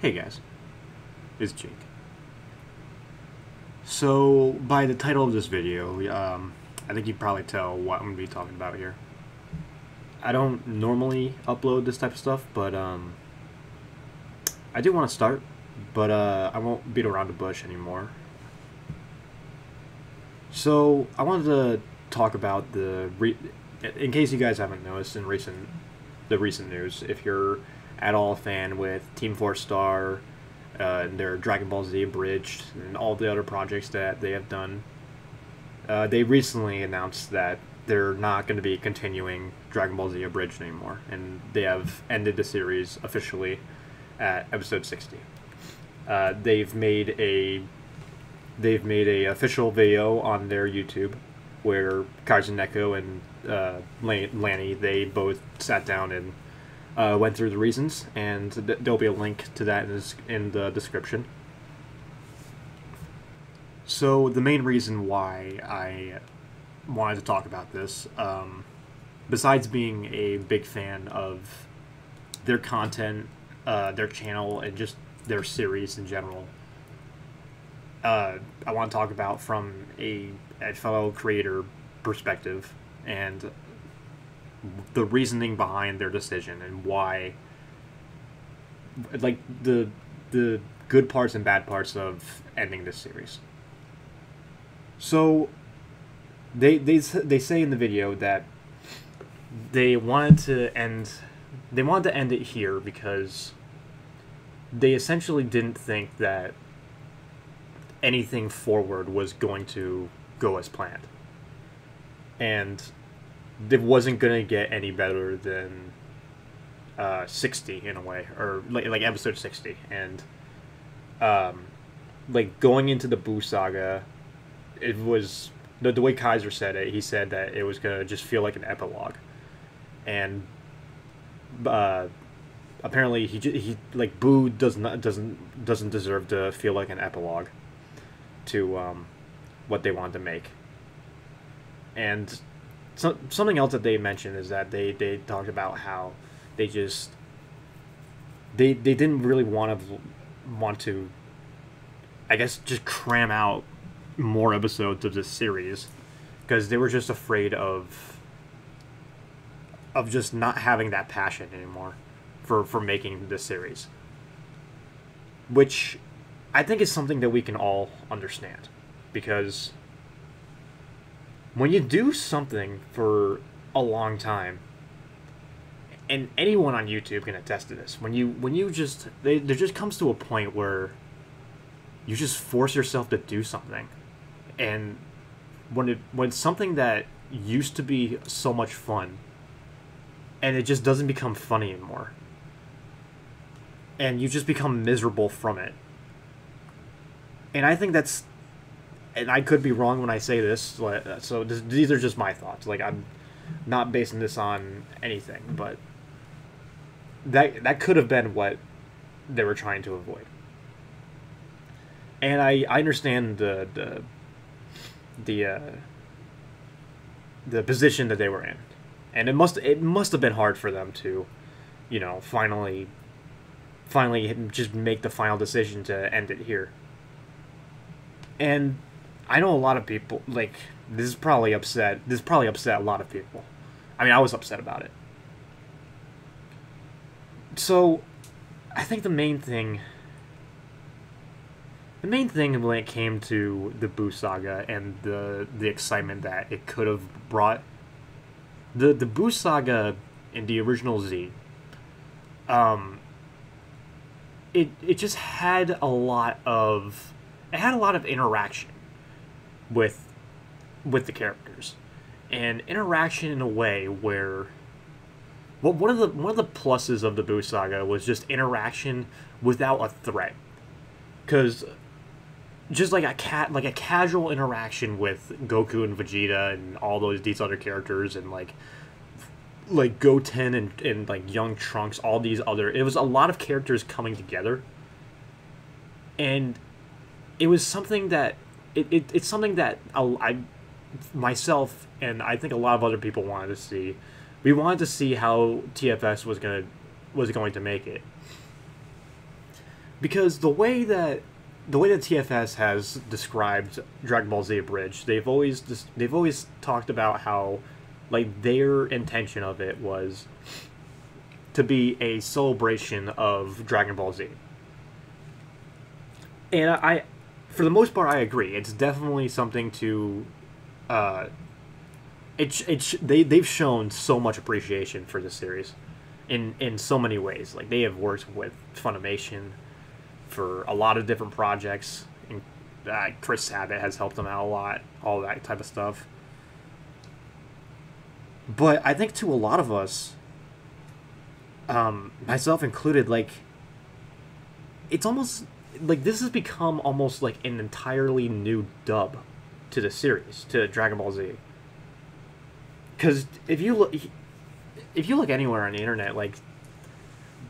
Hey guys, it's Jake. So, by the title of this video, I think you can probably tell what I'm going to be talking about here. I don't normally upload this type of stuff, but I do want to start, but I won't beat around the bush anymore. So, I wanted to talk about in case you guys haven't noticed the recent news, if you're at all a fan with Team 4 Star, and their Dragon Ball Z Abridged, and all the other projects that they have done. They recently announced that they're not going to be continuing Dragon Ball Z Abridged anymore, and they have ended the series officially at episode 60. They've made a official video on their YouTube where Kaizen Neko and Lanny, they both sat down and went through the reasons, and there'll be a link to that in the description. So the main reason why I wanted to talk about this, besides being a big fan of their content, their channel, and just their series in general, I want to talk about from a fellow creator perspective and the reasoning behind their decision and why, like, the good parts and bad parts of ending this series. So they say in the video that they wanted to end it here because they essentially didn't think that anything forward was going to go as planned, and it wasn't gonna get any better than 60 in a way, or like episode 60, and like going into the Buu saga, it was the way Kaiser said it. He said that it was gonna just feel like an epilogue, and apparently he like Buu doesn't deserve to feel like an epilogue to what they wanted to make. And something else that they mentioned is that they talked about how they didn't really want to I guess just cram out more episodes of this series because they were just afraid of just not having that passion anymore for making this series, which I think is something that we can all understand, because when you do something for a long time, and anyone on YouTube can attest to this, when you just there just comes to a point where you just force yourself to do something, and when something that used to be so much fun, and it just doesn't become funny anymore, and you just become miserable from it. And I think that's, and I could be wrong when I say this, so these are just my thoughts. Like, I'm not basing this on anything, but that could have been what they were trying to avoid. And I understand the position that they were in, and it must have been hard for them to, finally just make the final decision to end it here. And I know a lot of people, like, this probably upset a lot of people. I mean, I was upset about it. So I think the main thing when it came to the Buu saga and the excitement that it could have brought, the Buu saga in the original Z, it just had a lot of interaction with the characters, and interaction in a way where, well, one of the pluses of the Buu saga was just interaction without a threat, because just like a casual interaction with Goku and Vegeta and all these other characters, and like Goten and like young Trunks, all these other, it was a lot of characters coming together, and it was something that it's something that I myself and I think a lot of other people wanted to see. We wanted to see how TFS was going to make it. because the way that TFS has described Dragon Ball Z Abridged, they've always talked about how, like, their intention of it was to be a celebration of Dragon Ball Z. And for the most part, I agree. It's definitely something to, they've shown so much appreciation for this series, in so many ways. Like, they have worked with Funimation for a lot of different projects. And, Chris Sabat has helped them out a lot, all that type of stuff. But I think to a lot of us, myself included, like, it's almost like this has become almost like an entirely new dub to the series, to Dragon Ball Z. Because if you look anywhere on the internet, like,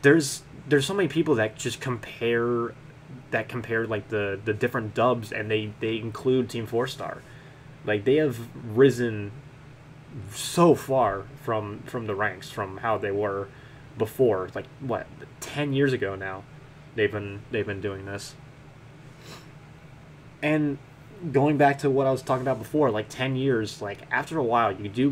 there's so many people that just compare like the different dubs, and they include Team 4-Star. Like, they have risen so far from the ranks from how they were before. Like, what, 10 years ago now they've been doing this. And going back to what I was talking about before, like, 10 years, like, after a while you do,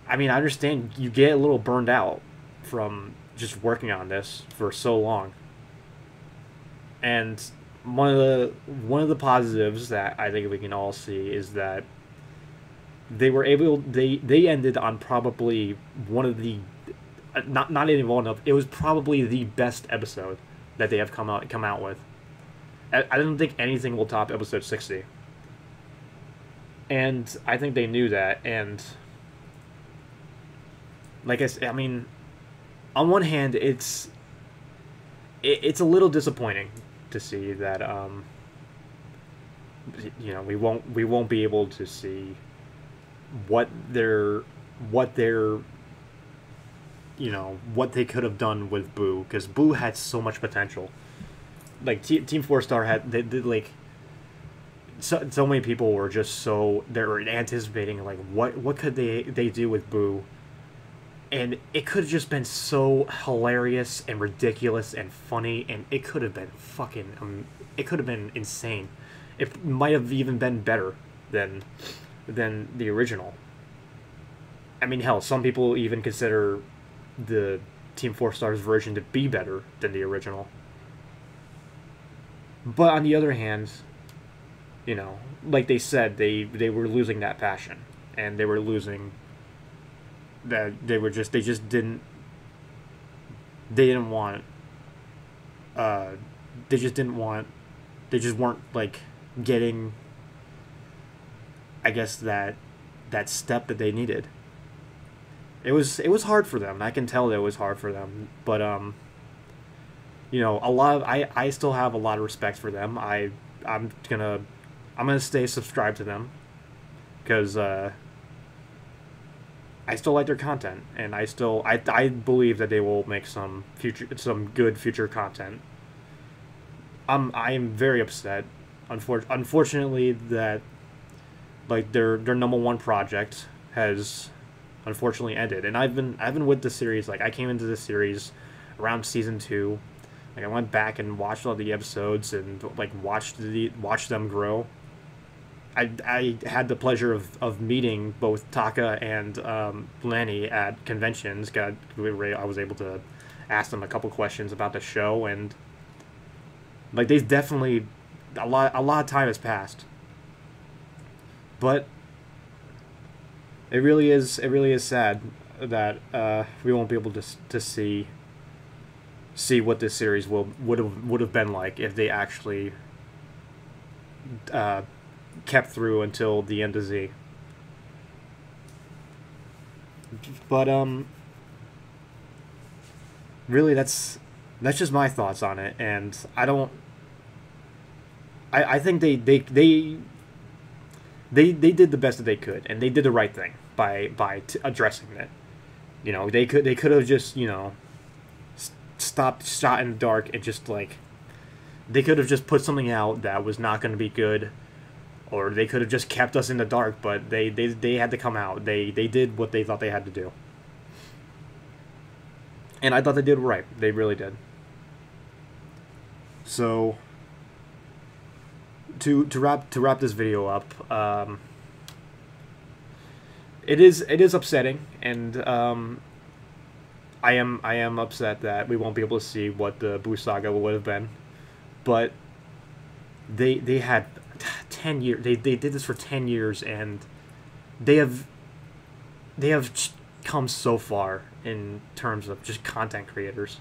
I mean, I understand you get a little burned out from just working on this for so long. And one of the positives that I think we can all see is that they ended on probably one of the, not even one of, it was probably the best episode that they have come out with. I don't think anything will top episode 60. And I think they knew that. And like I said, I mean, on one hand, it's a little disappointing to see that, we won't be able to see what they could have done with Boo, because Boo had so much potential. Like, Team 4-Star had, they like, so many people were just they were anticipating, like, what could they do with Boo, and it could have just been so hilarious and ridiculous and funny, and it could have been it could have been insane. It might have even been better than the original. I mean, hell, some people even consider the Team 4-Star's version to be better than the original. But on the other hand, like they said, they were losing that passion, and they were losing that they just didn't want, they just weren't, like, getting, I guess, that step that they needed. It was hard for them. I can tell that it was hard for them. But I still have a lot of respect for them. I'm gonna stay subscribed to them, because I still like their content, and I believe that they will make some good future content. I am very upset, unfortunately, that, like, their number one project has unfortunately ended. And I've been with the series, like, I came into the series around season 2. Like, I went back and watched all the episodes and, like, watched them grow. I had the pleasure of meeting both Taka and Lanny at conventions. I was able to ask them a couple questions about the show, and, like, they've definitely, a lot of time has passed. But it really is sad that we won't be able to see what this series would have been like if they actually kept through until the end of Z. But really, that's just my thoughts on it, and I think they did the best that they could, and they did the right thing by addressing it. They could have just stopped shot in the dark, and just, like, they could have just put something out that was not going to be good, or they could have just kept us in the dark. But they had to come out. They did what they thought they had to do, and I thought they did right. They really did. So to wrap this video up, it is upsetting, and I am upset that we won't be able to see what the Boo Saga would have been, but they had 10 years. They did this for 10 years, and they have come so far in terms of just content creators.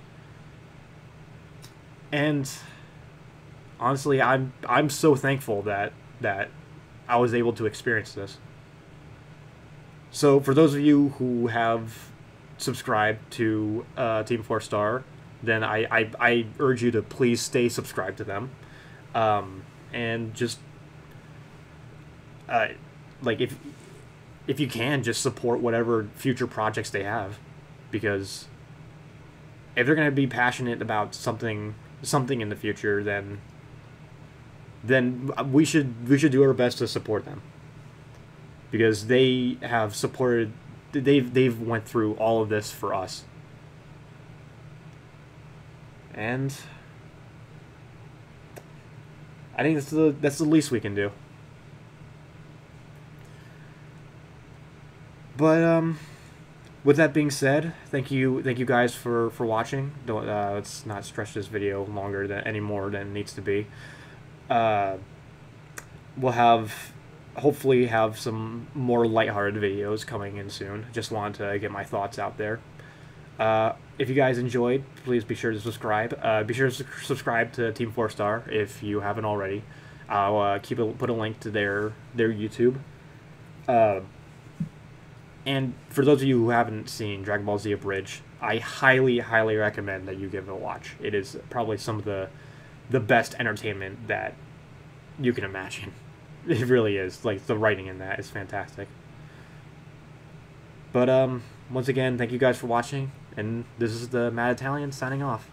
And honestly, I'm so thankful that I was able to experience this. So for those of you who have subscribed to Team 4 Star, then I urge you to please stay subscribed to them, and just like if you can, just support whatever future projects they have, because if they're going to be passionate about something in the future, then we should do our best to support them, because they have supported, they've went through all of this for us, and I think that's the least we can do. But with that being said, thank you guys for watching. Don't let's not stretch this video longer any more than it needs to be. We'll hopefully have some more lighthearted videos coming in soon. Just wanted to get my thoughts out there. If you guys enjoyed, please be sure to subscribe. Be sure to subscribe to Team 4 Star if you haven't already. I'll put a link to their YouTube. And for those of you who haven't seen Dragon Ball Z Abridged, I highly recommend that you give it a watch. It is probably some of the best entertainment that you can imagine. It really is. Like, the writing in that is fantastic. But once again, thank you guys for watching, and this is the Mad Italian signing off.